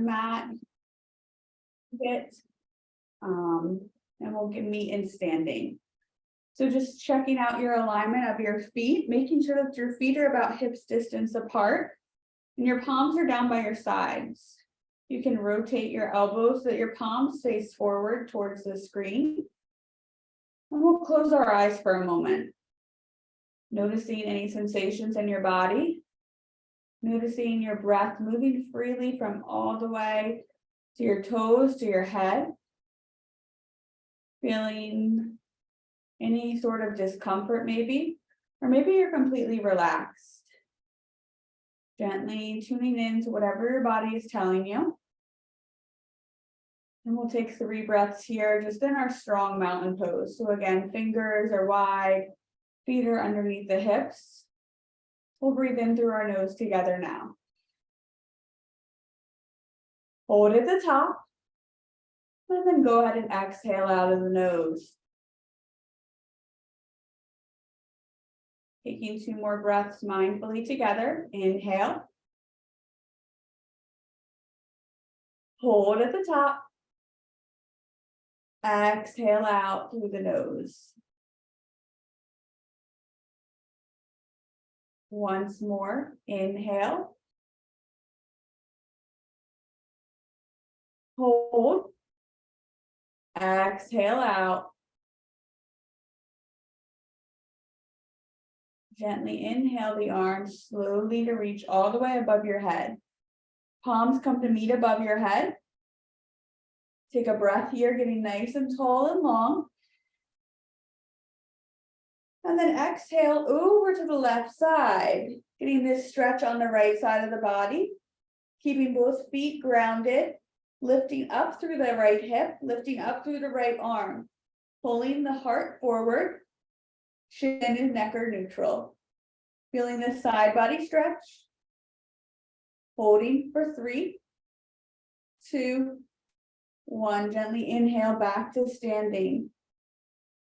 mat a bit. And we'll meet in standing. So just checking out your alignment of your feet, making sure that your feet are about hips distance apart and your palms are down by your sides. You can rotate your elbows so that your palms face forward towards the screen. And we'll close our eyes for a moment. Noticing any sensations in your body. Noticing your breath moving freely from all the way to your toes, to your head. Feeling any sort of discomfort maybe, or maybe you're completely relaxed. Gently tuning in to whatever your body is telling you. And we'll take 3 breaths here, just in our strong mountain pose. So again, fingers are wide, feet are underneath the hips. We'll breathe in through our nose together now. Hold at the top. And then go ahead and exhale out of the nose. Taking 2 more breaths mindfully together. Inhale. Hold at the top. Exhale out through the nose. Once more, inhale. Hold. Exhale out. Gently inhale the arms slowly to reach all the way above your head. Palms come to meet above your head. Take a breath here, getting nice and tall and long. And then exhale over to the left side, getting this stretch on the right side of the body, keeping both feet grounded, lifting up through the right hip, lifting up through the right arm, pulling the heart forward. Chin and neck are neutral. Feeling this side body stretch. Holding for 3, 2, 1. Gently inhale back to standing.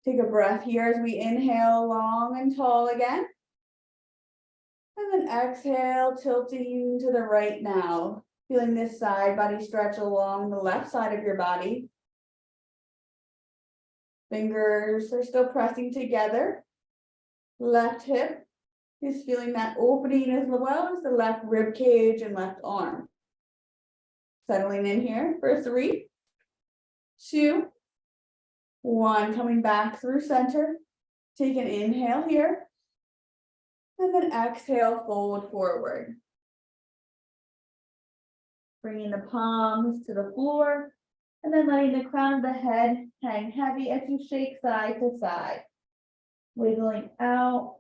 Take a breath here as we inhale long and tall again. And then exhale, tilting to the right now. Feeling this side body stretch along the left side of your body. Fingers are still pressing together. Left hip is feeling that opening as well as the left rib cage and left arm. Settling in here for 3, 2, 1. Coming back through center. Take an inhale here. And then exhale, fold forward. Bringing the palms to the floor. And then letting the crown of the head hang heavy as you shake side to side. Wiggling out.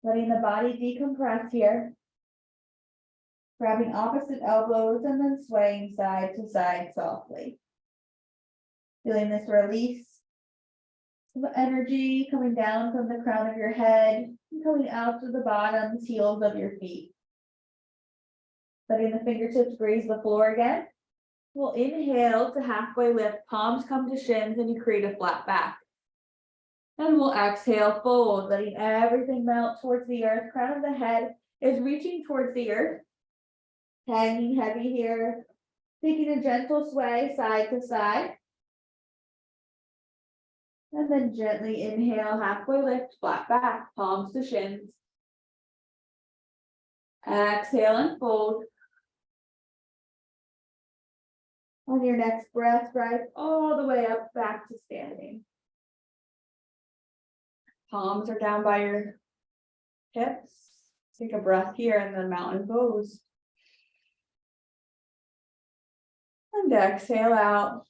Letting the body decompress here. Grabbing opposite elbows and then swaying side to side softly. Feeling this release of energy coming down from the crown of your head and coming out to the bottoms, heels of your feet. Letting the fingertips graze the floor again. We'll inhale to halfway lift, palms come to shins, and you create a flat back. And we'll exhale, fold, letting everything melt towards the earth. Crown of the head is reaching towards the earth. Hanging heavy here. Taking a gentle sway side to side. And then gently inhale, halfway lift, flat back, palms to shins. Exhale and fold. On your next breath, rise all the way up back to standing. Palms are down by your hips. Take a breath here in the mountain pose. And exhale out.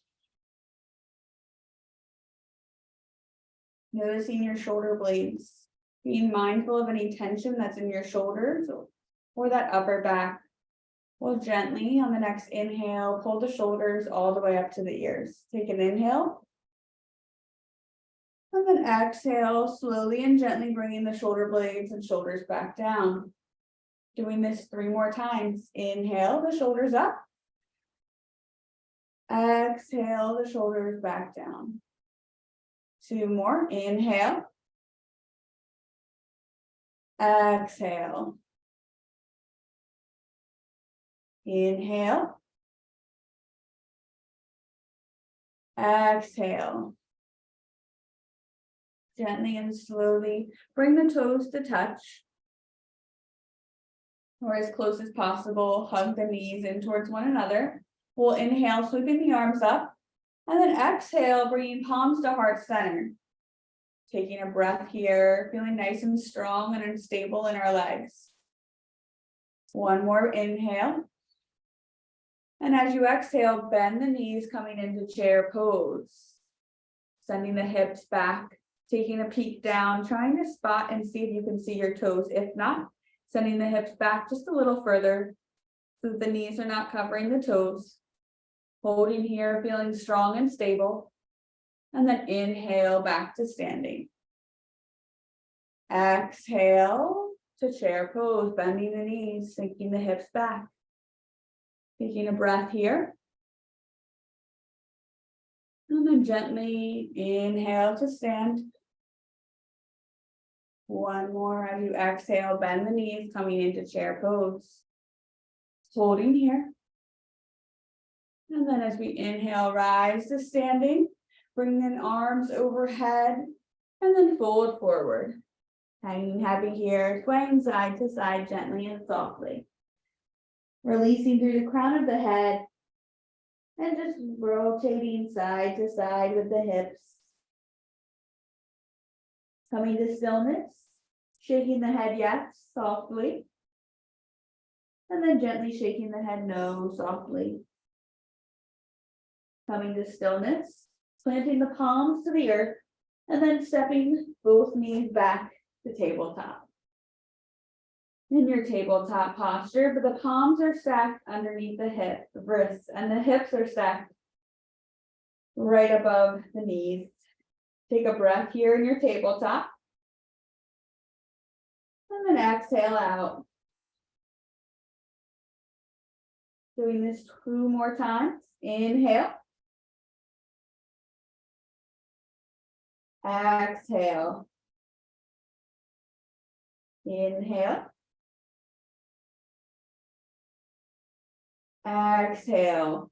Noticing your shoulder blades. Being mindful of any tension that's in your shoulders or that upper back. We'll gently, on the next inhale, pull the shoulders all the way up to the ears. Take an inhale. And then exhale, slowly and gently bringing the shoulder blades and shoulders back down. Doing this 3 more times. Inhale, the shoulders up. Exhale, the shoulders back down. 2 more. Inhale. Exhale. Inhale. Exhale. Gently and slowly bring the toes to touch, or as close as possible. Hug the knees in towards one another. We'll inhale, sweeping the arms up, and then exhale, bringing palms to heart center. Taking a breath here, feeling nice and strong and unstable in our legs. One more inhale. And as you exhale, bend the knees, coming into chair pose. Sending the hips back, taking a peek down, trying to spot and see if you can see your toes. If not, sending the hips back just a little further so that the knees are not covering the toes. Holding here, feeling strong and stable. And then inhale back to standing. Exhale to chair pose, bending the knees, sinking the hips back. Taking a breath here. And then gently inhale to stand. One more as you exhale, bend the knees, coming into chair pose. Holding here. And then as we inhale, rise to standing, bring in arms overhead, and then fold forward. Hanging heavy here, swaying side to side gently and softly. Releasing through the crown of the head, and just rotating side to side with the hips. Coming to stillness, shaking the head yes, softly. And then gently shaking the head no, softly. Coming to stillness, planting the palms to the earth, and then stepping both knees back to tabletop. In your tabletop posture, but the palms are stacked underneath the wrists, and the hips are stacked right above the knees. Take a breath here in your tabletop. And then exhale out. Doing this 2 more times. Inhale. Exhale. Inhale. Exhale.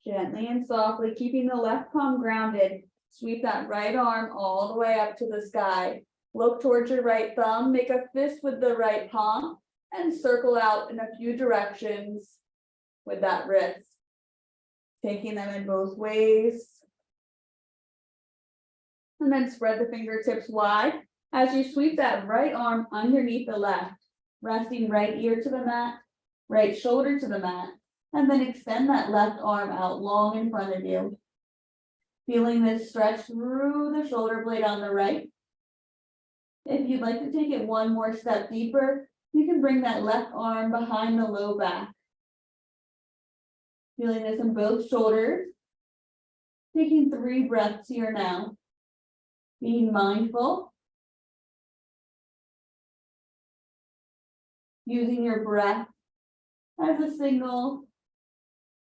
Gently and softly, keeping the left palm grounded. Sweep that right arm all the way up to the sky. Look towards your right thumb, make a fist with the right palm, and circle out in a few directions with that wrist. Taking them in both ways. And then spread the fingertips wide as you sweep that right arm underneath the left, resting right ear to the mat, right shoulder to the mat, and then extend that left arm out long in front of you. Feeling this stretch through the shoulder blade on the right. If you'd like to take it one more step deeper, you can bring that left arm behind the low back. Feeling this in both shoulders. Taking 3 breaths here now. Being mindful. Using your breath as a signal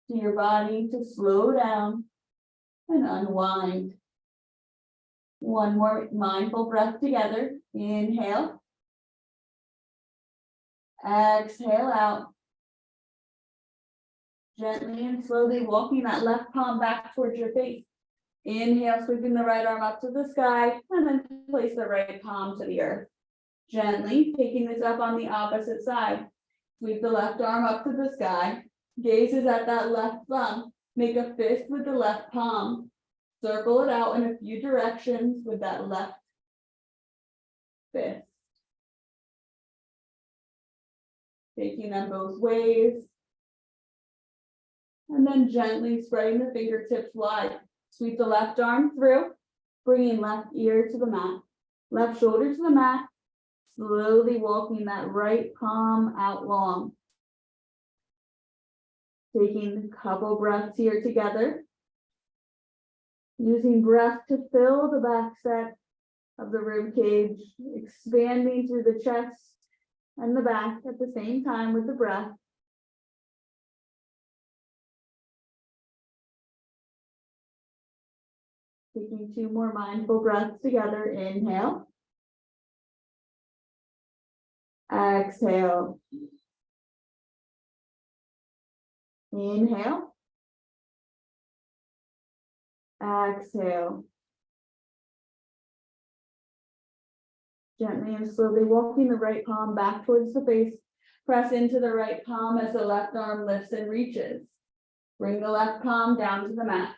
to your body to slow down and unwind. One more mindful breath together. Inhale. Exhale out. Gently and slowly walking that left palm back towards your face. Inhale, sweeping the right arm up to the sky, and then place the right palm to the earth. Gently taking this up on the opposite side. Sweep the left arm up to the sky. Gazes at that left thumb. Make a fist with the left palm. Circle it out in a few directions with that left fist. Taking them both ways. And then gently spreading the fingertips wide. Sweep the left arm through, bringing left ear to the mat, left shoulder to the mat, slowly walking that right palm out long. Taking a couple breaths here together. Using breath to fill the back set of the rib cage, expanding through the chest and the back at the same time with the breath. Taking 2 more mindful breaths together. Inhale. Exhale. Inhale. Exhale. Gently and slowly walking the right palm back towards the face. Press into the right palm as the left arm lifts and reaches. Bring the left palm down to the mat.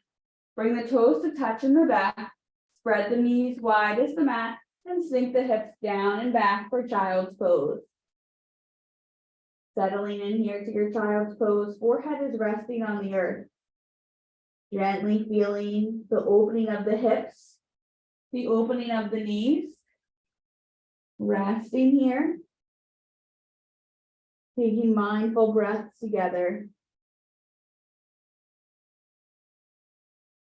Bring the toes to touch in the back. Spread the knees wide as the mat and sink the hips down and back for child's pose. Settling in here to your child's pose, forehead is resting on the earth. Gently feeling the opening of the hips, the opening of the knees. Resting here. Taking mindful breaths together.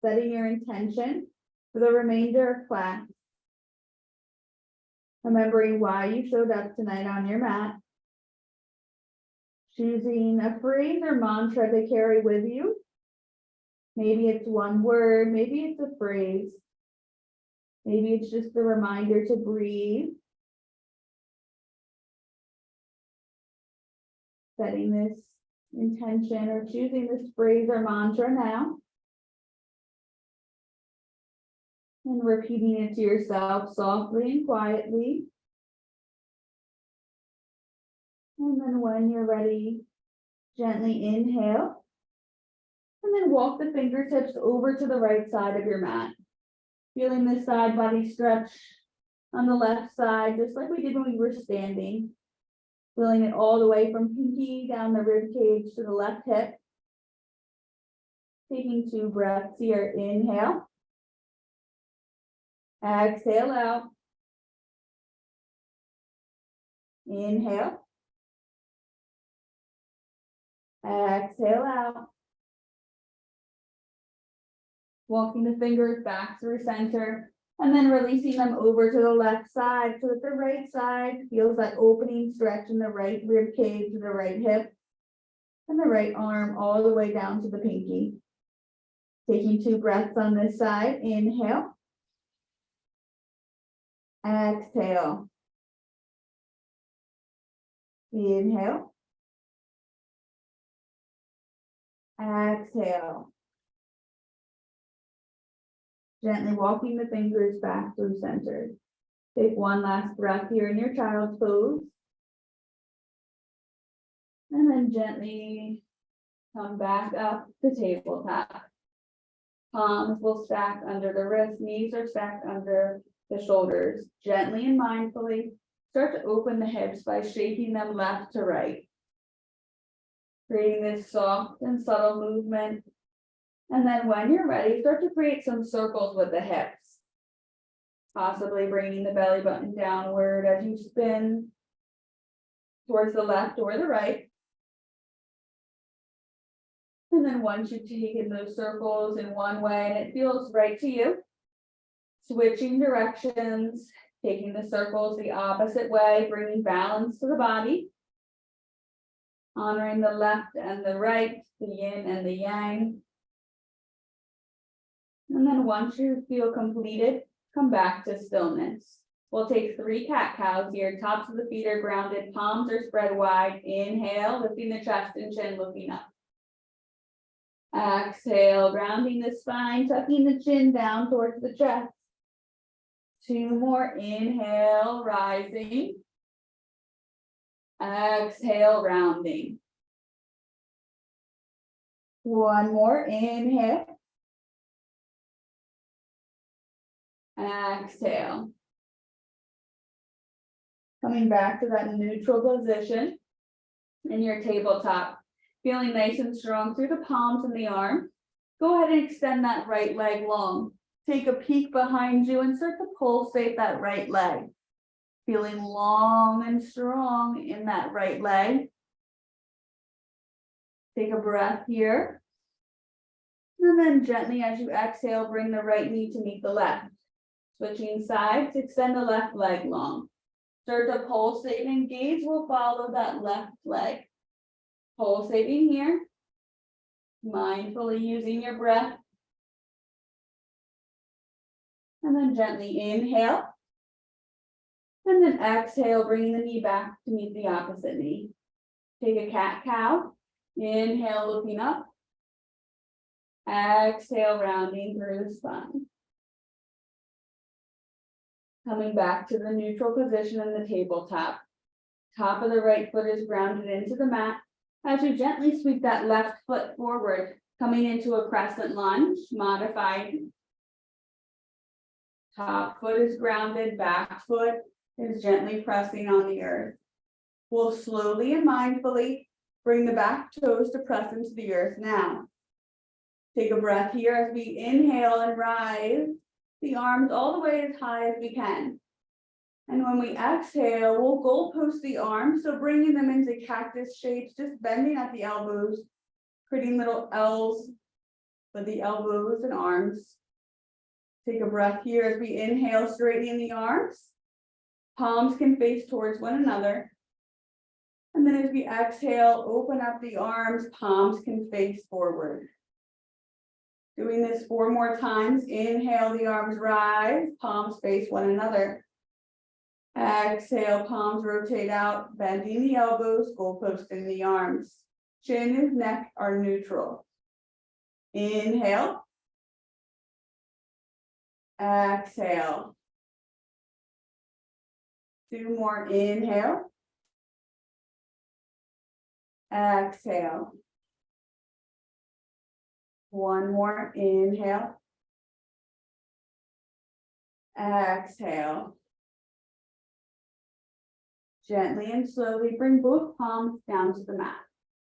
Setting your intention for the remainder of class. Remembering why you showed up tonight on your mat. Choosing a phrase or mantra to carry with you. Maybe it's one word, maybe it's a phrase. Maybe it's just a reminder to breathe. Setting this intention or choosing this phrase or mantra now. And repeating it to yourself softly and quietly. And then when you're ready, gently inhale. And then walk the fingertips over to the right side of your mat. Feeling this side body stretch on the left side, just like we did when we were standing. Feeling it all the way from pinky down the rib cage to the left hip. Taking 2 breaths here. Inhale. Exhale out. Inhale. Exhale out. Walking the fingers back through center and then releasing them over to the left side so that the right side feels that opening stretch in the right rib cage to the right hip and the right arm all the way down to the pinky. Taking 2 breaths on this side. Inhale. Exhale. Inhale. Exhale. Gently walking the fingers back through center. Take 1 last breath here in your child's pose. And then gently come back up to tabletop. Palms will stack under the wrists, knees are stacked under the shoulders. Gently and mindfully start to open the hips by shaking them left to right. Creating this soft and subtle movement. And then when you're ready, start to create some circles with the hips. Possibly bringing the belly button downward as you spin towards the left or the right. And then once you've taken those circles in one way and it feels right to you, switching directions, taking the circles the opposite way, bringing balance to the body. Honoring the left and the right, the yin and the yang. And then once you feel completed, come back to stillness. We'll take 3 cat-cows here. Tops of the feet are grounded, palms are spread wide. Inhale, lifting the chest and chin, looking up. Exhale, rounding the spine, tucking the chin down towards the chest. 2 more. Inhale, rising. Exhale, rounding. 1 more. Inhale. Exhale. Coming back to that neutral position in your tabletop. Feeling nice and strong through the palms and the arm. Go ahead and extend that right leg long. Take a peek behind you and start to pulsate that right leg. Feeling long and strong in that right leg. Take a breath here. And then gently as you exhale, bring the right knee to meet the left. Switching sides, extend the left leg long. Start to pulsate and gaze will follow that left leg. Pulsating here. Mindfully using your breath. And then gently inhale. And then exhale, bringing the knee back to meet the opposite knee. Take a cat-cow. Inhale, looking up. Exhale, rounding through the spine. Coming back to the neutral position in the tabletop. Top of the right foot is grounded into the mat. As you gently sweep that left foot forward, coming into a crescent lunge, modified. Top foot is grounded, back foot is gently pressing on the earth. We'll slowly and mindfully bring the back toes to press into the earth now. Take a breath here as we inhale and rise the arms all the way as high as we can. And when we exhale, we'll goalpost the arms, so bringing them into cactus shapes, just bending at the elbows, creating little L's with the elbows and arms. Take a breath here as we inhale, straightening the arms. Palms can face towards one another. And then as we exhale, open up the arms, palms can face forward. Doing this 4 more times. Inhale, the arms rise, palms face one another. Exhale, palms rotate out, bending the elbows, goalposting the arms. Chin and neck are neutral. Inhale. Exhale. 2 more. Inhale. Exhale. 1 more. Inhale. Exhale. Gently and slowly bring both palms down to the mat.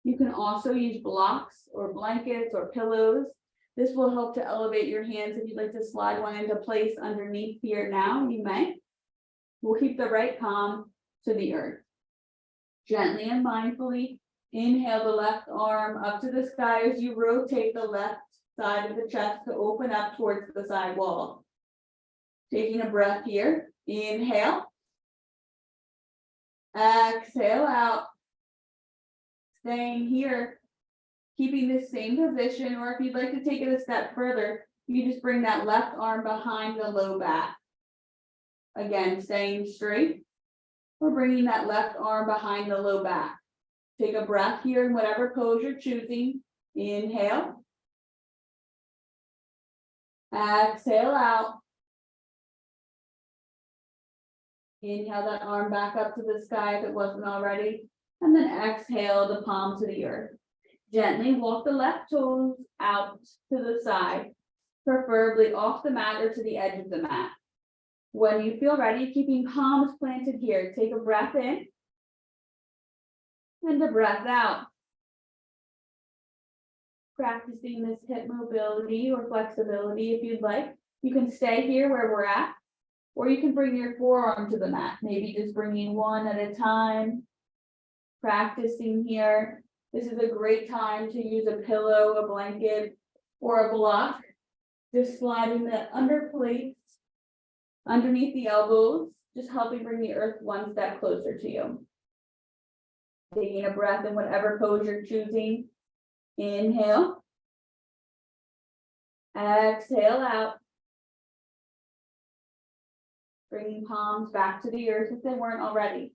You can also use blocks or blankets or pillows. This will help to elevate your hands. If you'd like to slide one into place underneath here now, you may. We'll keep the right palm to the earth. Gently and mindfully inhale the left arm up to the sky as you rotate the left side of the chest to open up towards the side wall. Taking a breath here. Inhale. Exhale out. Staying here, keeping the same position, or if you'd like to take it a step further, you just bring that left arm behind the low back. Again, staying straight, or bringing that left arm behind the low back. Take a breath here in whatever pose you're choosing. Inhale. Exhale out. Inhale that arm back up to the sky if it wasn't already. And then exhale the palm to the earth. Gently walk the left toes out to the side, preferably off the mat or to the edge of the mat. When you feel ready, keeping palms planted here, take a breath in and a breath out. Practicing this hip mobility or flexibility if you'd like. You can stay here where we're at, or you can bring your forearm to the mat, maybe just bringing one at a time. Practicing here. This is a great time to use a pillow, a blanket, or a block. Just sliding the under plates underneath the elbows, just helping bring the earth one step closer to you. Taking a breath in whatever pose you're choosing. Inhale. Exhale out. Bringing palms back to the earth if they weren't already.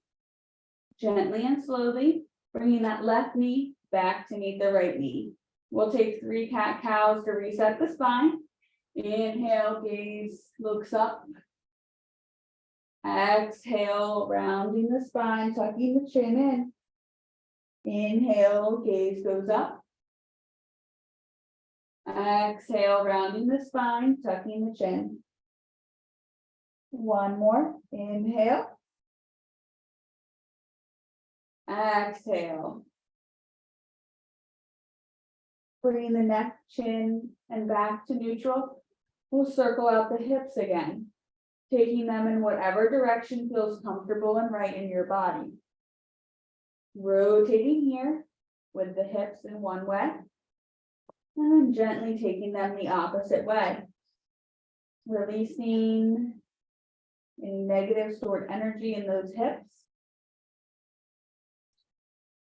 Gently and slowly, bringing that left knee back to meet the right knee. We'll take 3 cat-cows to reset the spine. Inhale, gaze looks up. Exhale, rounding the spine, tucking the chin in. Inhale, gaze goes up. Exhale, rounding the spine, tucking the chin. 1 more. Inhale. Exhale. Bringing the neck, chin, and back to neutral. We'll circle out the hips again, taking them in whatever direction feels comfortable and right in your body. Rotating here with the hips in one way, and then gently taking them the opposite way. Releasing any negative stored energy in those hips.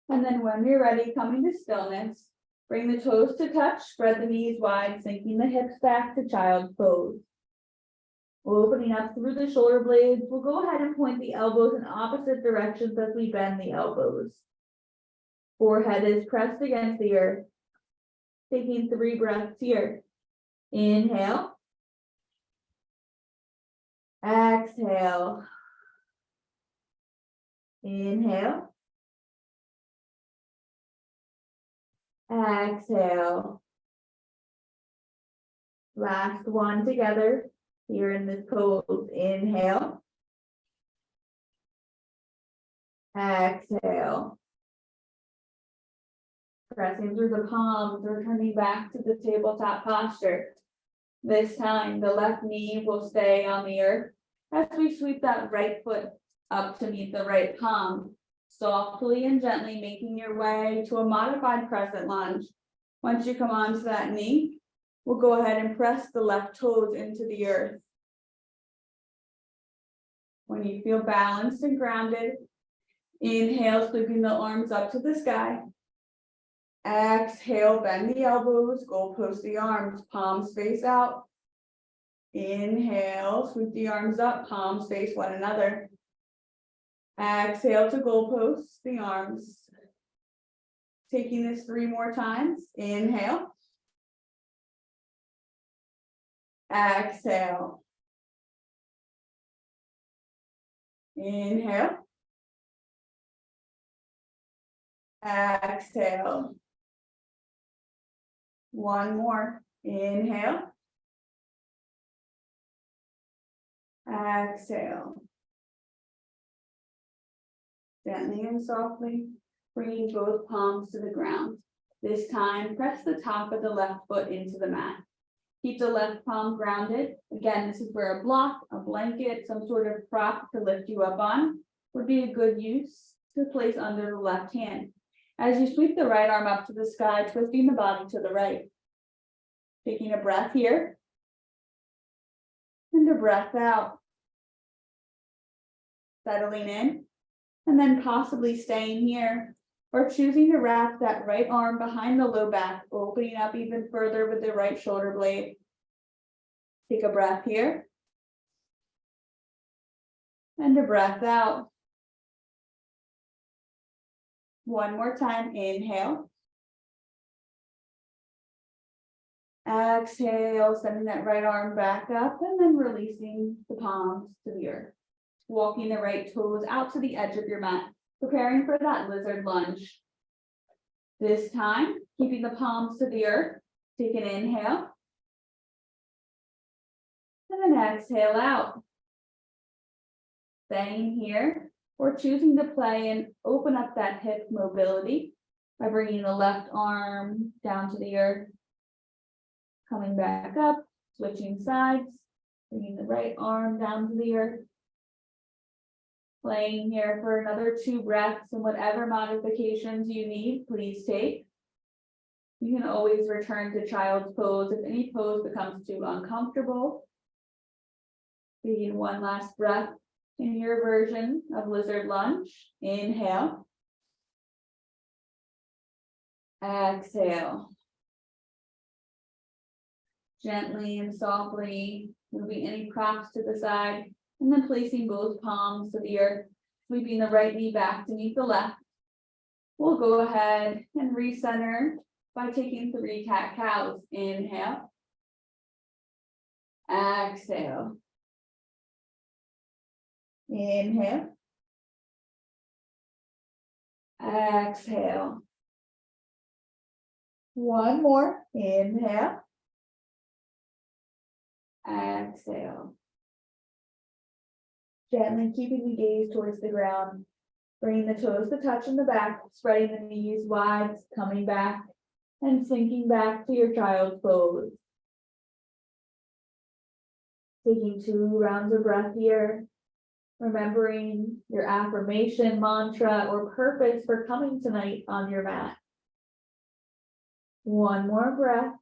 And then when you're ready, coming to stillness, bring the toes to touch, spread the knees wide, sinking the hips back to child's pose. Opening up through the shoulder blades, we'll go ahead and point the elbows in opposite directions as we bend the elbows. Forehead is pressed against the earth. Taking 3 breaths here. Inhale. Exhale. Inhale. Exhale. Last one together. Here in this pose. Inhale. Exhale. Pressing through the palms, returning back to the tabletop posture. This time, the left knee will stay on the earth as we sweep that right foot up to meet the right palm. Softly and gently making your way to a modified crescent lunge. Once you come onto that knee, we'll go ahead and press the left toes into the earth. When you feel balanced and grounded, inhale, sweeping the arms up to the sky. Exhale, bend the elbows, goalpost the arms, palms face out. Inhale, sweep the arms up, palms face one another. Exhale to goalpost the arms. Taking this 3 more times. Inhale. Exhale. Inhale. Exhale. One more. Inhale. Exhale. Gently and softly, bringing both palms to the ground. This time, press the top of the left foot into the mat. Keep the left palm grounded. Again, this is where a block, a blanket, some sort of prop to lift you up on would be a good use to place under the left hand. As you sweep the right arm up to the sky, twisting the body to the right. Taking a breath here. And a breath out. Settling in. And then possibly staying here. Or choosing to wrap that right arm behind the low back, opening up even further with the right shoulder blade. Take a breath here. And a breath out. One more time, inhale. Exhale, sending that right arm back up and then releasing the palms to the earth. Walking the right toes out to the edge of your mat, preparing for that lizard lunge. This time, keeping the palms to the earth, take an inhale. And then exhale out. Staying here, or choosing to play and open up that hip mobility by bringing the left arm down to the earth. Coming back up, switching sides, bringing the right arm down to the earth. Playing here for another 2 breaths, and whatever modifications you need, please take. You can always return to child's pose if any pose becomes too uncomfortable. Taking one last breath in your version of lizard lunge. Inhale. Exhale. Gently and softly moving any props to the side, and then placing both palms to the earth, sweeping the right knee back to meet the left. We'll go ahead and recenter by taking 3 cat-cows. Inhale. Exhale. Inhale. Exhale. One more. Inhale. Exhale. Gently keeping the gaze towards the ground. Bringing the toes to touch in the back, spreading the knees wide, coming back and sinking back to your child's pose. Taking 2 rounds of breath here. Remembering your affirmation, mantra, or purpose for coming tonight on your mat. One more breath.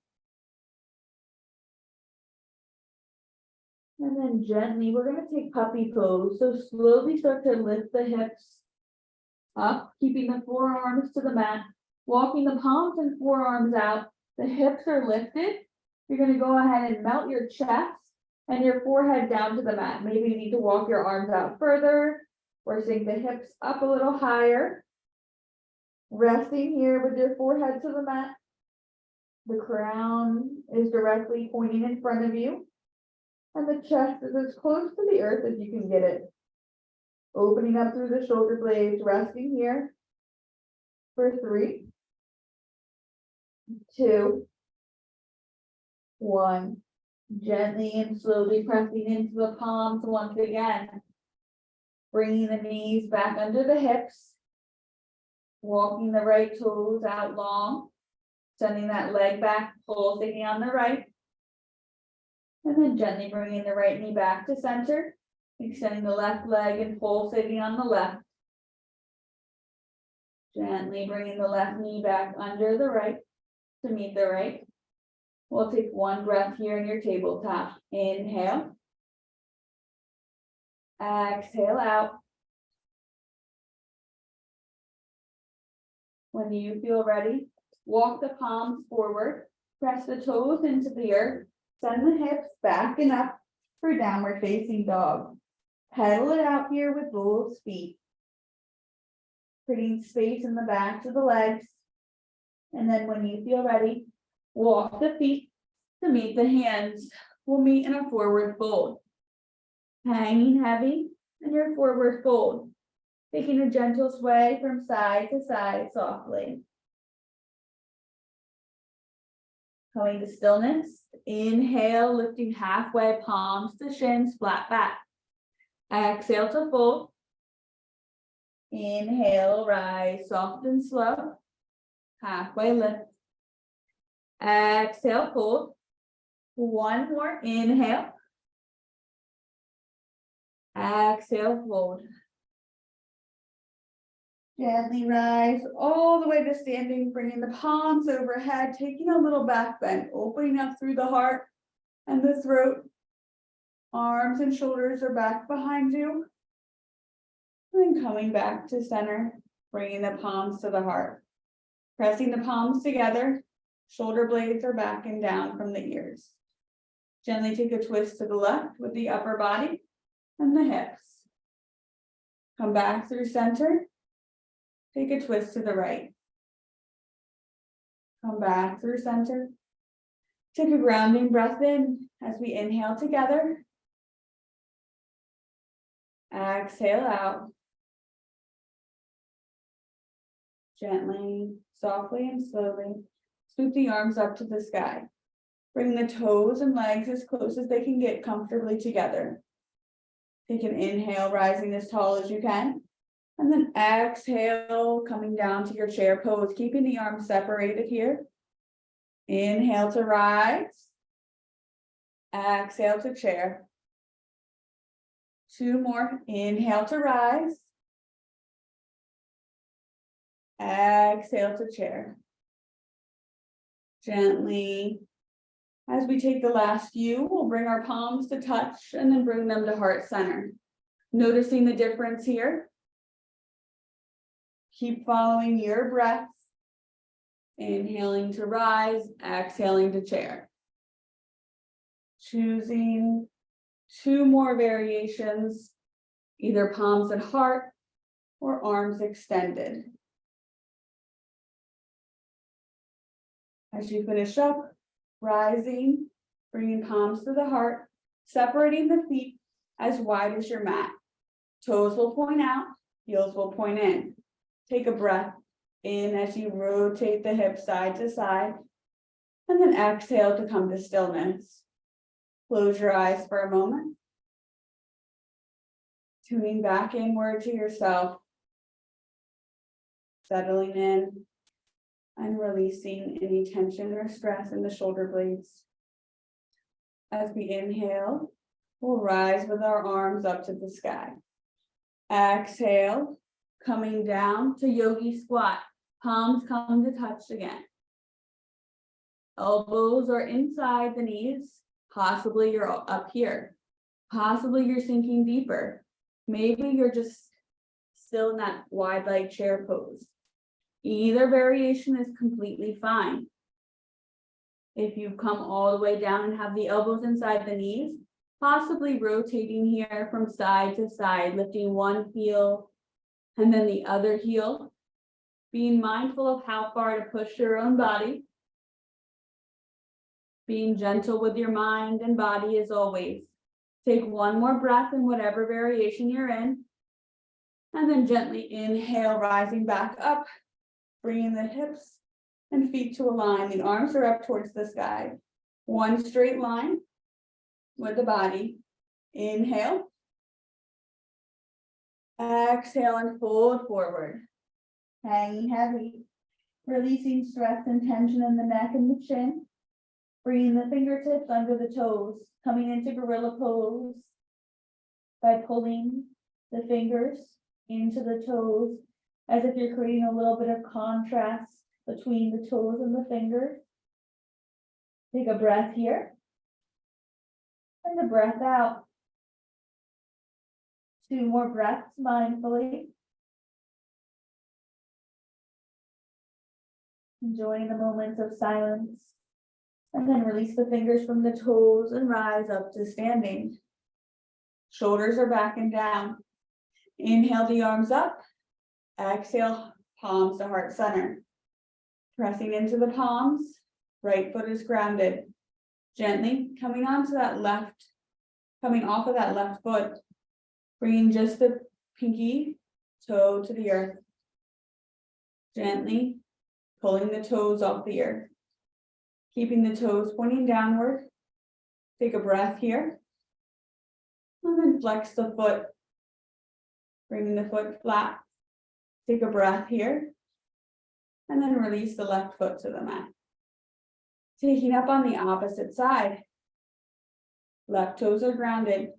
And then gently, we're going to take puppy pose. So slowly start to lift the hips up, keeping the forearms to the mat, walking the palms and forearms out. The hips are lifted. You're going to go ahead and melt your chest and your forehead down to the mat. Maybe you need to walk your arms out further or sink the hips up a little higher. Resting here with your forehead to the mat. The crown is directly pointing in front of you, and the chest is as close to the earth as you can get it. Opening up through the shoulder blades, resting here for 3, 2, 1. Gently and slowly pressing into the palms once again. Bringing the knees back under the hips. Walking the right toes out long. Sending that leg back, pulsing on the right. And then gently bringing the right knee back to center. Extending the left leg and pulsating on the left. Gently bringing the left knee back under the right to meet the right. We'll take one breath here in your tabletop. Inhale. Exhale out. When you feel ready, walk the palms forward, press the toes into the earth, send the hips back and up for downward facing dog. Pedal it out here with both feet. Creating space in the backs of the legs. And then when you feel ready, walk the feet to meet the hands. We'll meet in a forward fold. Hanging heavy in your forward fold. Taking a gentle sway from side to side softly. Coming to stillness. Inhale, lifting halfway, palms to shins, flat back. Exhale to fold. Inhale, rise, soft and slow. Halfway lift. Exhale, fold. One more, inhale. Exhale, fold. Gently rise all the way to standing, bringing the palms overhead, taking a little back bend, opening up through the heart and the throat. Arms and shoulders are back behind you. And then coming back to center, bringing the palms to the heart. Pressing the palms together, shoulder blades are back and down from the ears. Gently take a twist to the left with the upper body and the hips. Come back through center. Take a twist to the right. Come back through center. Take a grounding breath in as we inhale together. Exhale out. Gently, softly, and slowly, scoop the arms up to the sky. Bring the toes and legs as close as they can get comfortably together. Take an inhale, rising as tall as you can. And then exhale, coming down to your chair pose, keeping the arms separated here. Inhale to rise. Exhale to chair. 2 more. Inhale to rise. Exhale to chair. Gently, as we take the last few, we'll bring our palms to touch and then bring them to heart center. Noticing the difference here. Keep following your breath. Inhaling to rise, exhaling to chair. Choosing 2 more variations, either palms at heart or arms extended. As you finish up, rising, bringing palms to the heart, separating the feet as wide as your mat. Toes will point out, heels will point in. Take a breath in as you rotate the hips side to side, and then exhale to come to stillness. Close your eyes for a moment. Tuning back inward to yourself, settling in and releasing any tension or stress in the shoulder blades. As we inhale, we'll rise with our arms up to the sky. Exhale, coming down to yogi squat. Palms come to touch again. Elbows are inside the knees. Possibly you're up here. Possibly you're sinking deeper. Maybe you're just still in that wide leg chair pose. Either variation is completely fine. If you come all the way down and have the elbows inside the knees, possibly rotating here from side to side, lifting one heel and then the other heel, being mindful of how far to push your own body. Being gentle with your mind and body as always. Take one more breath in whatever variation you're in. And then gently inhale, rising back up, bringing the hips and feet to align. The arms are up towards the sky. One straight line with the body. Inhale. Exhale and fold forward. Hanging heavy. Releasing stress and tension in the neck and the chin. Bringing the fingertips under the toes. Coming into gorilla pose by pulling the fingers into the toes as if you're creating a little bit of contrast between the toes and the fingers. Take a breath here and a breath out. 2 more breaths mindfully. Enjoying the moments of silence. And then release the fingers from the toes and rise up to standing. Shoulders are back and down. Inhale the arms up. Exhale, palms to heart center. Pressing into the palms. Right foot is grounded. Gently coming off of that left foot. Bringing just the pinky toe to the earth. Gently pulling the toes off the earth. Keeping the toes pointing downward. Take a breath here. And then flex the foot. Bringing the foot flat. Take a breath here. And then release the left foot to the mat. Taking up on the opposite side. Left toes are grounded.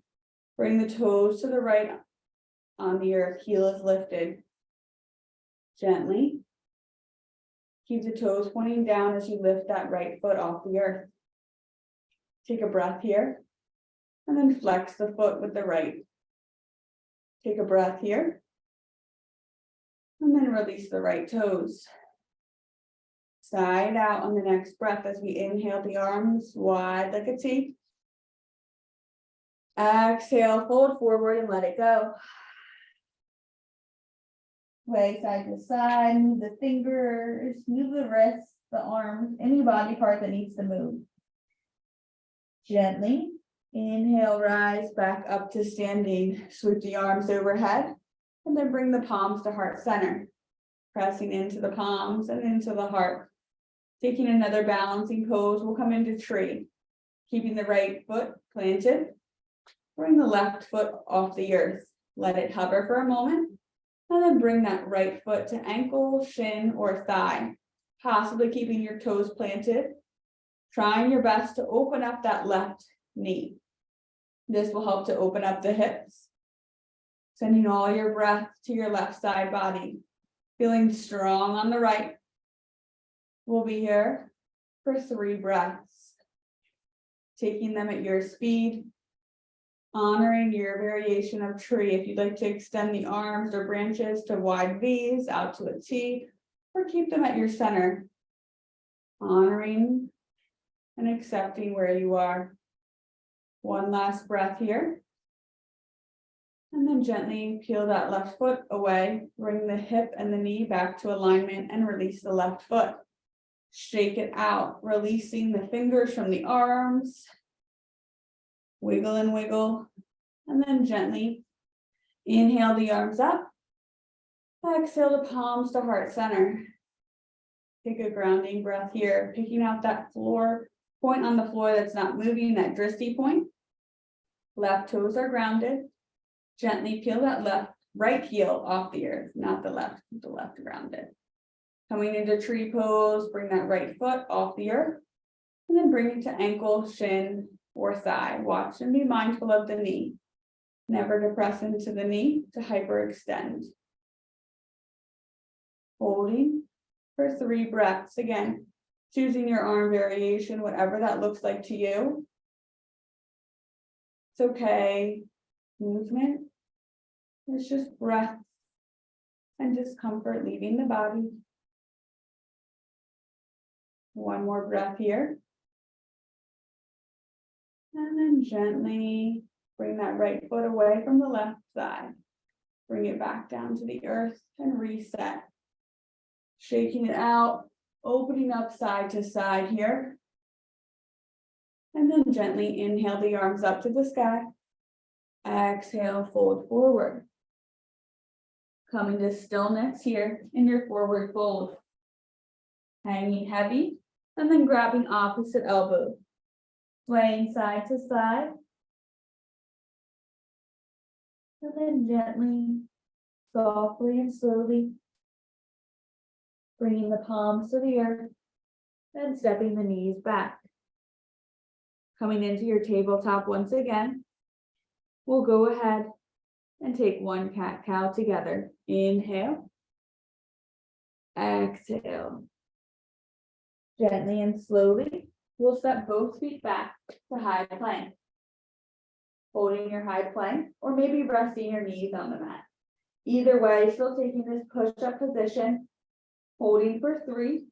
Bring the toes to the right on the earth. Heel is lifted. Gently. Keep the toes pointing down as you lift that right foot off the earth. Take a breath here. And then flex the foot with the right. Take a breath here. And then release the right toes. Side out on the next breath as we inhale the arms wide like a T. Exhale, fold forward and let it go. Sway side to side, move the fingers, move the wrists, the arms, any body part that needs to move. Gently, inhale, rise back up to standing. Sweep the arms overhead, and then bring the palms to heart center. Pressing into the palms and into the heart. Taking another balancing pose, we'll come into tree. Keeping the right foot planted. Bring the left foot off the earth. Let it hover for a moment. And then bring that right foot to ankle, shin, or thigh. Possibly keeping your toes planted. Trying your best to open up that left knee. This will help to open up the hips. Sending all your breath to your left side body. Feeling strong on the right. We'll be here for 3 breaths. Taking them at your speed. Honoring your variation of tree. If you'd like to extend the arms or branches to wide V's out to a T, or keep them at your center. Honoring and accepting where you are. One last breath here. And then gently peel that left foot away. Bring the hip and the knee back to alignment and release the left foot. Shake it out, releasing the fingers from the arms. Wiggle and wiggle, and then gently inhale the arms up. Exhale the palms to heart center. Take a grounding breath here, picking out that floor point on the floor that's not moving, that dristy point. Left toes are grounded. Gently peel that right heel off the earth, not the left grounded. Coming into tree pose, bring that right foot off the earth, and then bring it to ankle, shin, or thigh. Watch and be mindful of the knee. Never to press into the knee to hyperextend. Holding for 3 breaths. Again, choosing your arm variation, whatever that looks like to you. It's okay. Movement. It's just breath and discomfort leaving the body. One more breath here. And then gently bring that right foot away from the left side. Bring it back down to the earth and reset. Shaking it out, opening up side to side here. And then gently inhale the arms up to the sky. Exhale, fold forward. Coming to stillness here in your forward fold. Hanging heavy, and then grabbing opposite elbow. Swaying side to side. And then gently, softly and slowly, bringing the palms to the earth and stepping the knees back. Coming into your tabletop once again, we'll go ahead and take one cat-cow together. Inhale. Exhale. Gently and slowly, we'll step both feet back to high plank. Holding your high plank, or maybe resting your knees on the mat. Either way, still taking this push-up position, holding for 3,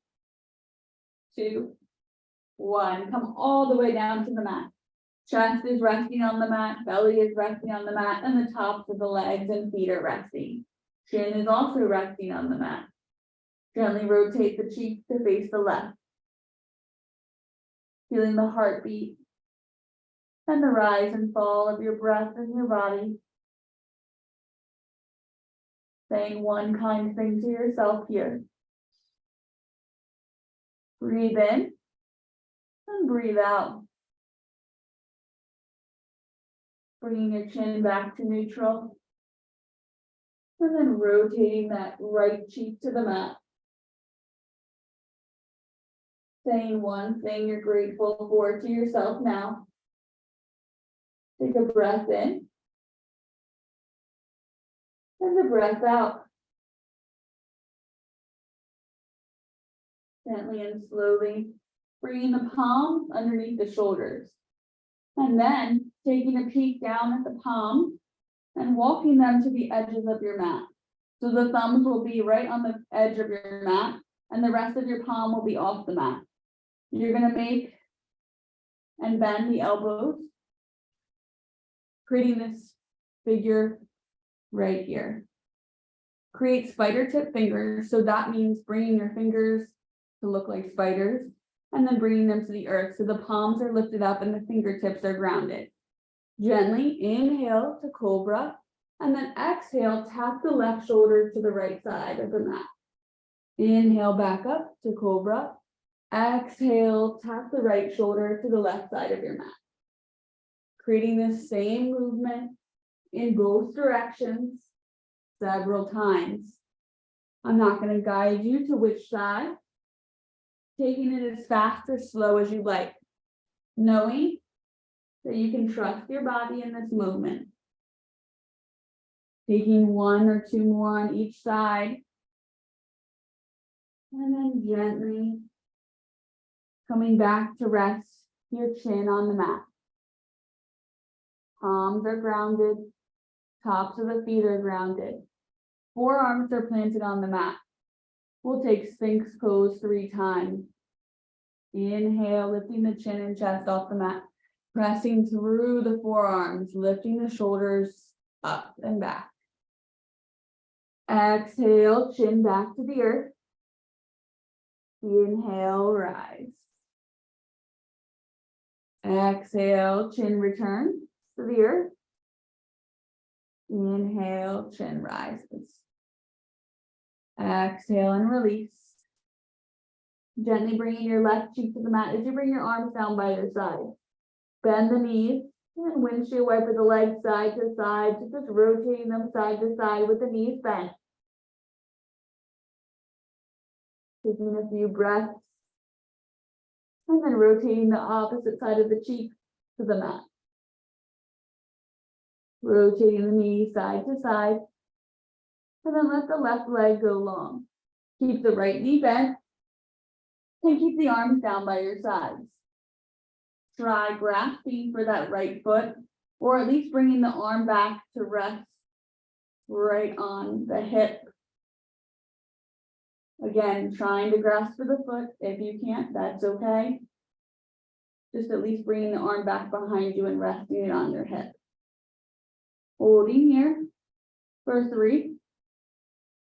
2, 1. Come all the way down to the mat. Chest is resting on the mat, belly is resting on the mat, and the tops of the legs and feet are resting. Chin is also resting on the mat. Gently rotate the cheeks to face the left. Feeling the heartbeat and the rise and fall of your breath in your body. Saying one kind thing to yourself here. Breathe in and breathe out. Bringing your chin back to neutral. And then rotating that right cheek to the mat. Saying one thing you're grateful for to yourself now. Take a breath in. And a breath out. Gently and slowly bringing the palms underneath the shoulders. And then taking a peek down at the palms and walking them to the edges of your mat. So the thumbs will be right on the edge of your mat and the rest of your palm will be off the mat. You're going to make and bend the elbows, creating this figure right here. Create spider tip fingers. So that means bringing your fingers to look like spiders and then bringing them to the earth. So the palms are lifted up and the fingertips are grounded. Gently inhale to cobra and then exhale, tap the left shoulder to the right side of the mat. Inhale back up to cobra. Exhale, tap the right shoulder to the left side of your mat. Creating the same movement in both directions several times. I'm not going to guide you to which side. Taking it as fast or slow as you like. Knowing that you can trust your body in this movement. Taking 1 or 2 more on each side. And then gently coming back to rest your chin on the mat. Palms are grounded. Tops of the feet are grounded. Forearms are planted on the mat. We'll take Sphinx pose 3 times. Inhale, lifting the chin and chest off the mat. Pressing through the forearms, lifting the shoulders up and back. Exhale, chin back to the earth. Inhale, rise. Exhale, chin returns to the earth. Inhale, chin rises. Exhale and release. Gently bringing your left cheek to the mat as you bring your arms down by your side. Bend the knees and windshield wiper the legs side to side, just rotating them side to side with the knees bent. Taking a few breaths and then rotating the opposite side of the cheek to the mat. Rotating the knees side to side and then let the left leg go long. Keep the right knee bent and keep the arms down by your sides. Try grasping for that right foot, or at least bringing the arm back to rest right on the hip. Again, trying to grasp for the foot. If you can't, that's okay. Just at least bringing the arm back behind you and resting it on your hip. Holding here for 3,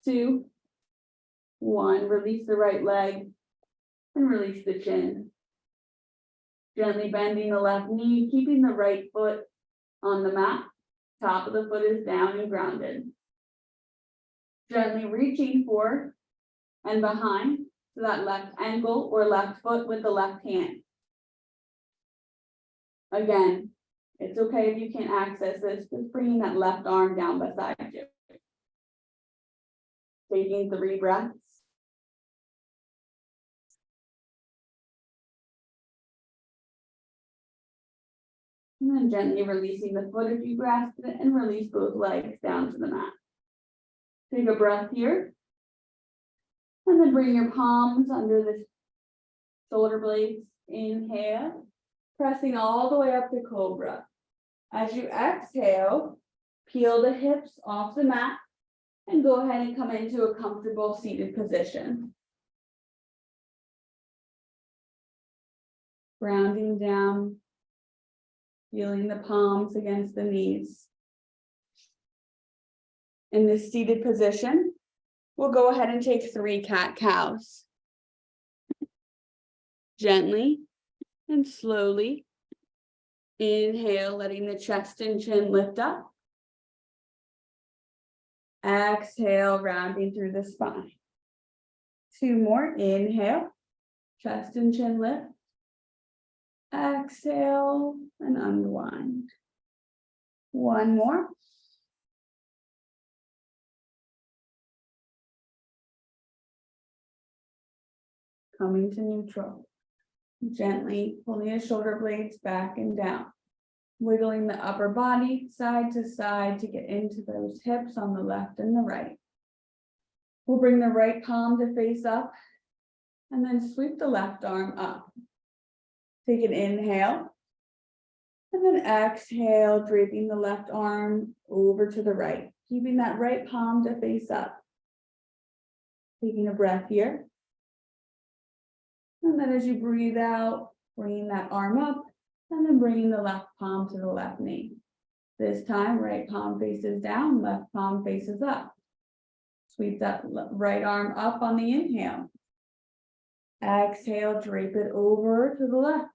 2, 1. Release the right leg and release the chin. Gently bending the left knee, keeping the right foot on the mat. Top of the foot is down and grounded. Gently reaching for and behind to that left ankle or left foot with the left hand. Again, it's okay if you can't access this, just bringing that left arm down beside you. Taking 3 breaths. And then gently releasing the foot if you grasp it, and release both legs down to the mat. Take a breath here. And then bring your palms under the shoulder blades. Inhale, pressing all the way up to cobra. As you exhale, peel the hips off the mat and go ahead and come into a comfortable seated position. Grounding down, feeling the palms against the knees. In this seated position, we'll go ahead and take 3 cat-cows. Gently and slowly. Inhale, letting the chest and chin lift up. Exhale, rounding through the spine. 2 more. Inhale, chest and chin lift. Exhale and unwind. 1 more. Coming to neutral. Gently pulling the shoulder blades back and down. Wiggling the upper body side to side to get into those hips on the left and the right. We'll bring the right palm to face up and then sweep the left arm up. Take an inhale and then exhale, draping the left arm over to the right, keeping that right palm to face up. Taking a breath here. And then as you breathe out, bringing that arm up and then bringing the left palm to the left knee. This time, right palm faces down, left palm faces up. Sweep that right arm up on the inhale. Exhale, drape it over to the left.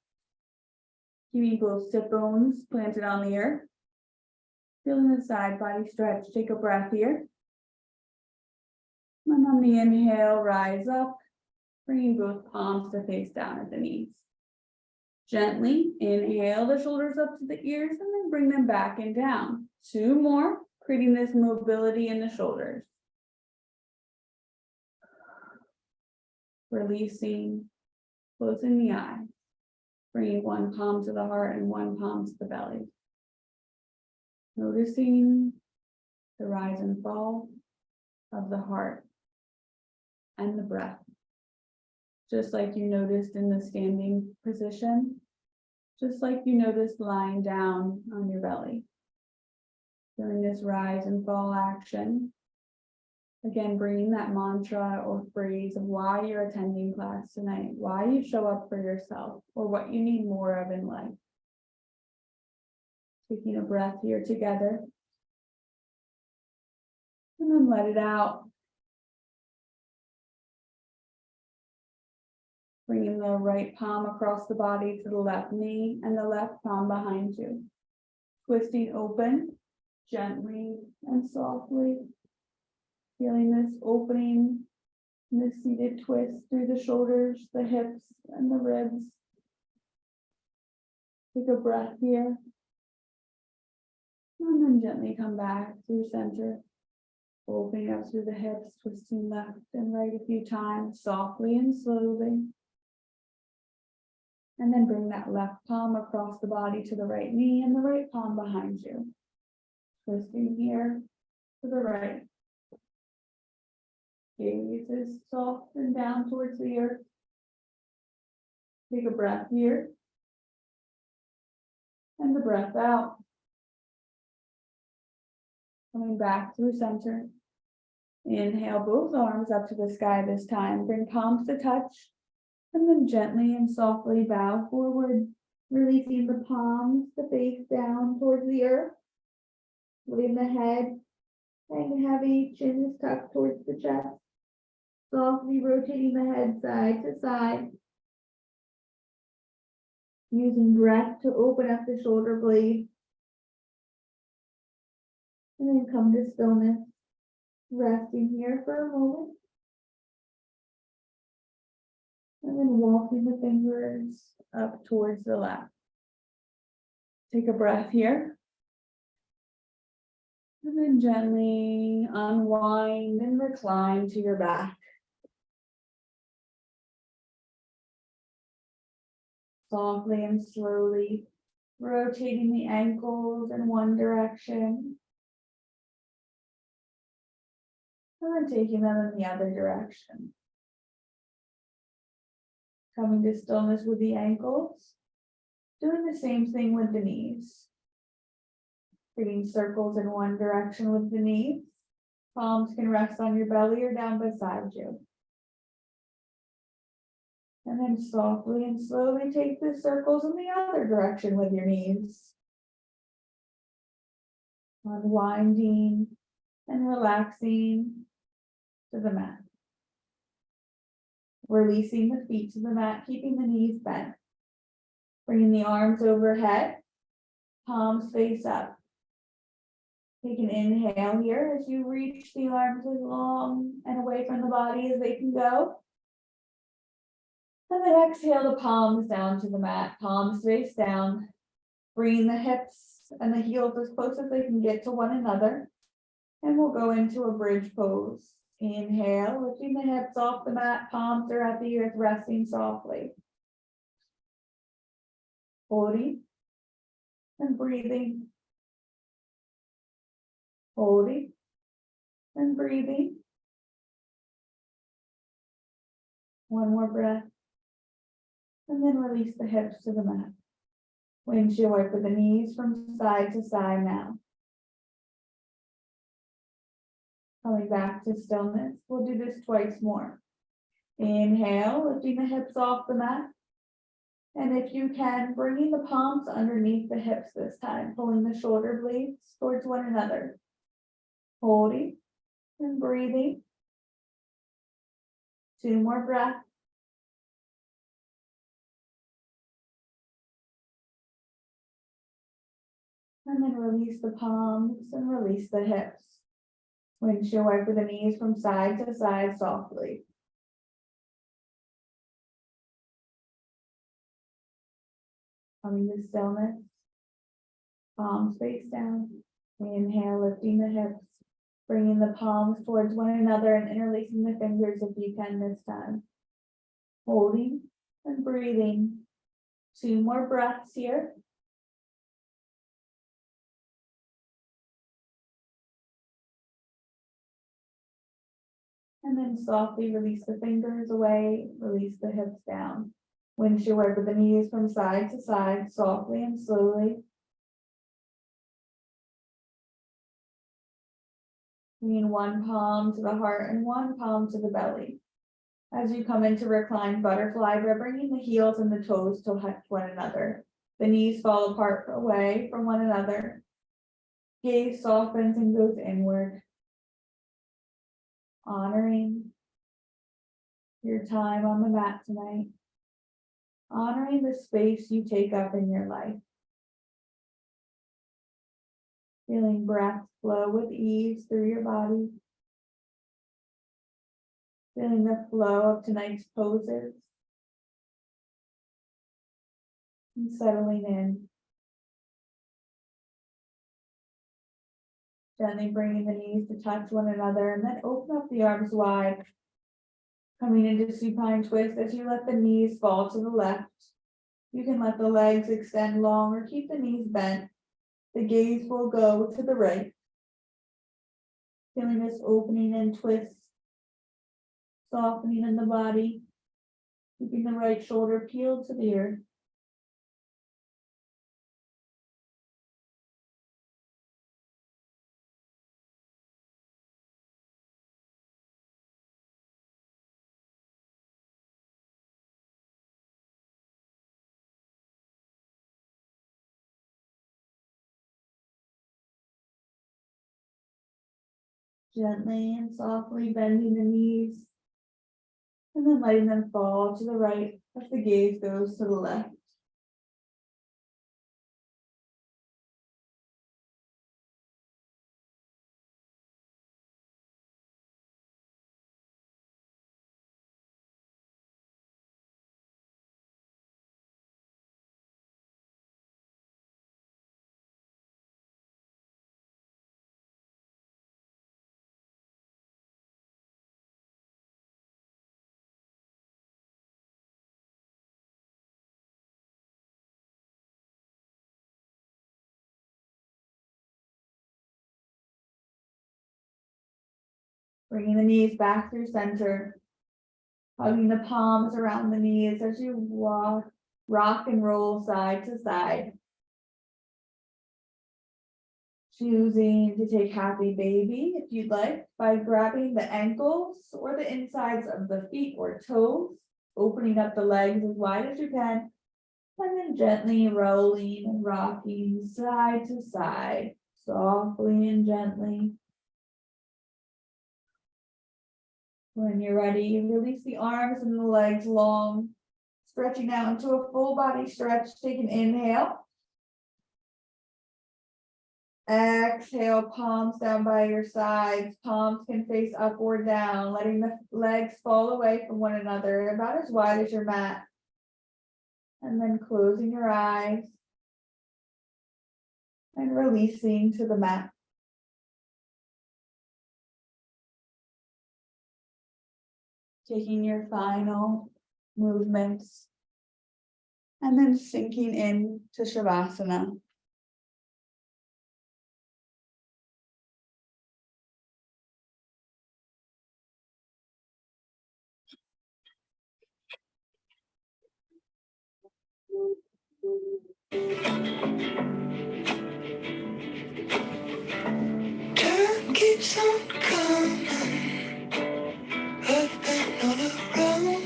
Keeping both sit bones planted on the earth. Feeling the side body stretch. Take a breath here. And on the inhale, rise up. Bringing both palms to face down at the knees. Gently inhale the shoulders up to the ears and then bring them back and down. 2 more, creating this mobility in the shoulders. Releasing, closing the eyes. Bringing 1 palm to the heart and 1 palm to the belly. Noticing the rise and fall of the heart and the breath. Just like you noticed in the standing position, just like you noticed lying down on your belly. During this rise and fall action, again, bringing that mantra or phrase of why you're attending class tonight, why you show up for yourself, or what you need more of in life. Taking a breath here together, and then let it out. Bringing the right palm across the body to the left knee and the left palm behind you. Twisting open, gently and softly. Feeling this opening, this seated twist through the shoulders, the hips, and the ribs. Take a breath here. And then gently come back through center. Opening up through the hips, twisting left and right a few times, softly and slowly. And then bring that left palm across the body to the right knee and the right palm behind you. Twisting here to the right. Gaze is soft and down towards the earth. Take a breath here. And the breath out. Coming back through center. Inhale both arms up to the sky this time. Bring palms to touch. And then gently and softly bow forward, releasing the palms to face down towards the earth. Leave the head hang heavy, chin is tucked towards the chest. Softly rotating the head side to side. Using breath to open up the shoulder blade. And then come to stillness. Resting here for a moment. And then walking the fingers up towards the left. Take a breath here. And then gently unwind and recline to your back. Softly and slowly rotating the ankles in one direction. And then taking them in the other direction. Coming to stillness with the ankles. Doing the same thing with the knees. Creating circles in one direction with the knees. Palms can rest on your belly or down beside you. And then softly and slowly take the circles in the other direction with your knees. Unwinding and relaxing to the mat. Releasing the feet to the mat, keeping the knees bent. Bringing the arms overhead, palms face up. Take an inhale here as you reach the arms as long and away from the body as they can go. And then exhale the palms down to the mat, palms face down. Bringing the hips and the heels as close as they can get to one another. And we'll go into a bridge pose. Inhale, lifting the hips off the mat, palms are at the earth, resting softly. Holding and breathing. Holding and breathing. One more breath. And then release the hips to the mat. Windshield wiper the knees from side to side now. Coming back to stillness, we'll do this twice more. Inhale, lifting the hips off the mat. And if you can, bringing the palms underneath the hips this time, pulling the shoulder blades towards one another. Holding and breathing. 2 more breaths. And then release the palms and release the hips. Windshield wiper the knees from side to side softly. Coming to stillness. Palms face down. Inhale, lifting the hips. Bringing the palms towards one another and interlacing the fingers if you can this time. Holding and breathing. 2 more breaths here. And then softly release the fingers away, release the hips down. Windshield wiper the knees from side to side, softly and slowly. Bringing one palm to the heart and one palm to the belly. As you come into reclined butterfly, we're bringing the heels and the toes to touch one another. The knees fall apart away from one another. Gaze softens and goes inward. Honoring your time on the mat tonight. Honoring the space you take up in your life. Feeling breath flow with ease through your body. Feeling the flow of tonight's poses. And settling in. Gently bringing the knees to touch one another and then open up the arms wide. Coming into supine twist as you let the knees fall to the left. You can let the legs extend long or keep the knees bent. The gaze will go to the right. Feeling this opening and twist. Softening in the body. Keeping the right shoulder peeled to the earth. Gently and softly bending the knees. And then letting them fall to the right as the gaze goes to the left. Bringing the knees back through center. Hugging the palms around the knees as you walk, rock and roll side to side. Choosing to take happy baby if you'd like by grabbing the ankles or the insides of the feet or toes, opening up the legs as wide as you can, and then gently rolling and rocking side to side, softly and gently. When you're ready, you release the arms and the legs long, stretching out into a full body stretch. Take an inhale. Exhale, palms down by your sides. Palms can face up or down, letting the legs fall away from one another about as wide as your mat. And then closing your eyes and releasing to the mat. Taking your final movements and then sinking in to Shavasana. Time keeps on coming. I've been all around.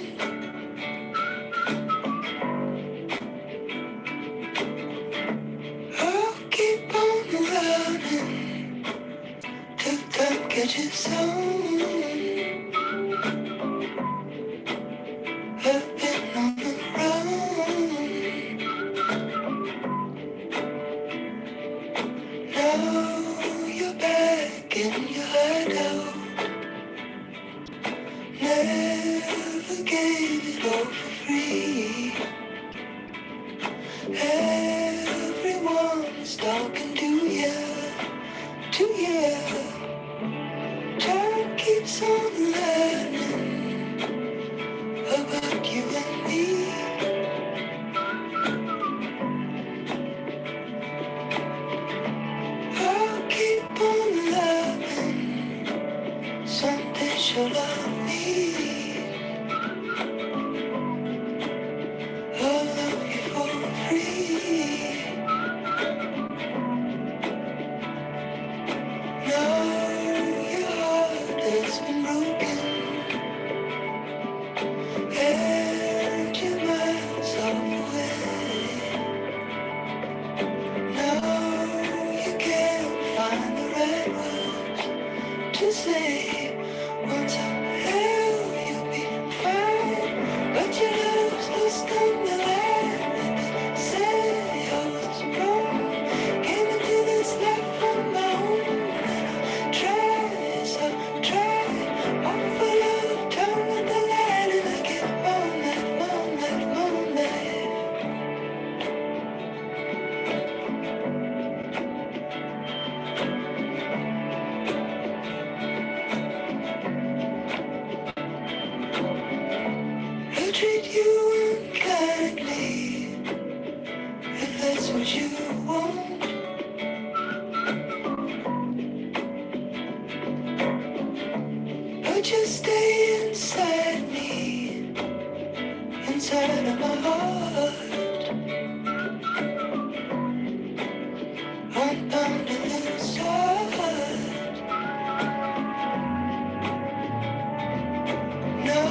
I'll keep on running till time catches on. I've been on the run. Now you're back in your hideout. Never gave it all for free. Everyone's talking to you. Time keeps on learning about you and me. I'll keep on loving. Someday she'll love me. I'll love you for free. Now your heart has been broken. And you're miles away. Now you can't find the right words to say. Once I held you'll be fine, but your love's lost on the line. And they say I was wrong. Came into this life on my own, and I tried, so tried. All for love, turn with the light, and I get moonlight. I treat you unkindly, if that's what you want. But you stay inside me, inside of my heart. I'm bound to lose heart. Now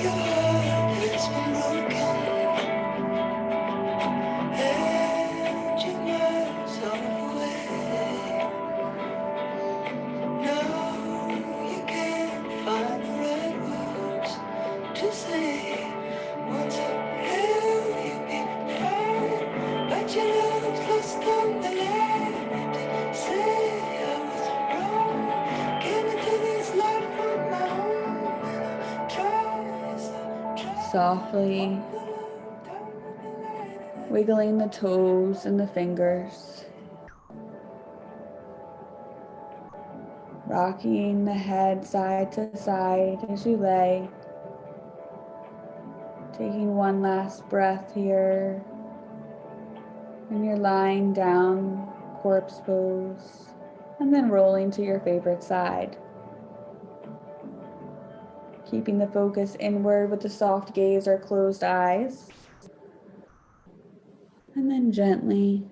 your heart has been broken, and you're miles away. Now you can't find the right words to say. Once I held you be fine, but your love's lost on the line. And they say I was wrong. Came into this life on my own, and I tried. Softly wiggling the toes and the fingers. Rocking the head side to side as you lay. Taking one last breath here. And you're lying down, corpse pose, and then rolling to your favorite side. Keeping the focus inward with the soft gaze or closed eyes. And then gently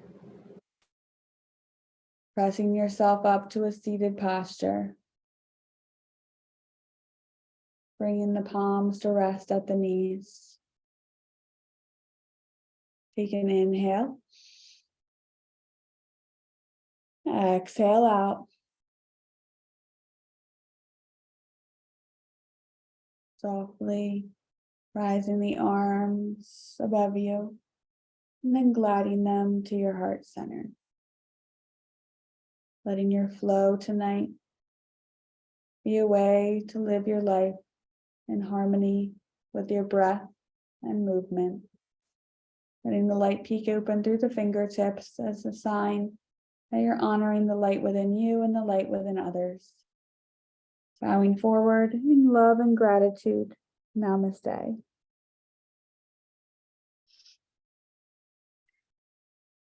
pressing yourself up to a seated posture. Bringing the palms to rest at the knees. Take an inhale. Exhale out. Softly rising the arms above you and then gliding them to your heart center. Letting your flow tonight be a way to live your life in harmony with your breath and movement. Letting the light peek open through the fingertips as a sign that you're honoring the light within you and the light within others. Bowing forward in love and gratitude. Namaste.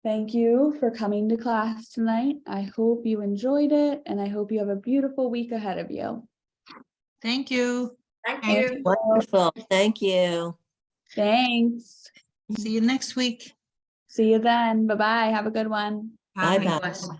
Thank you for coming to class tonight. I hope you enjoyed it, and I hope you have a beautiful week ahead of you. Thank you. Thank Thank you. you. Wonderful. Thank you. Thanks. See you next week. See you then. Bye-bye. Have a good one. Bye-bye. God bless.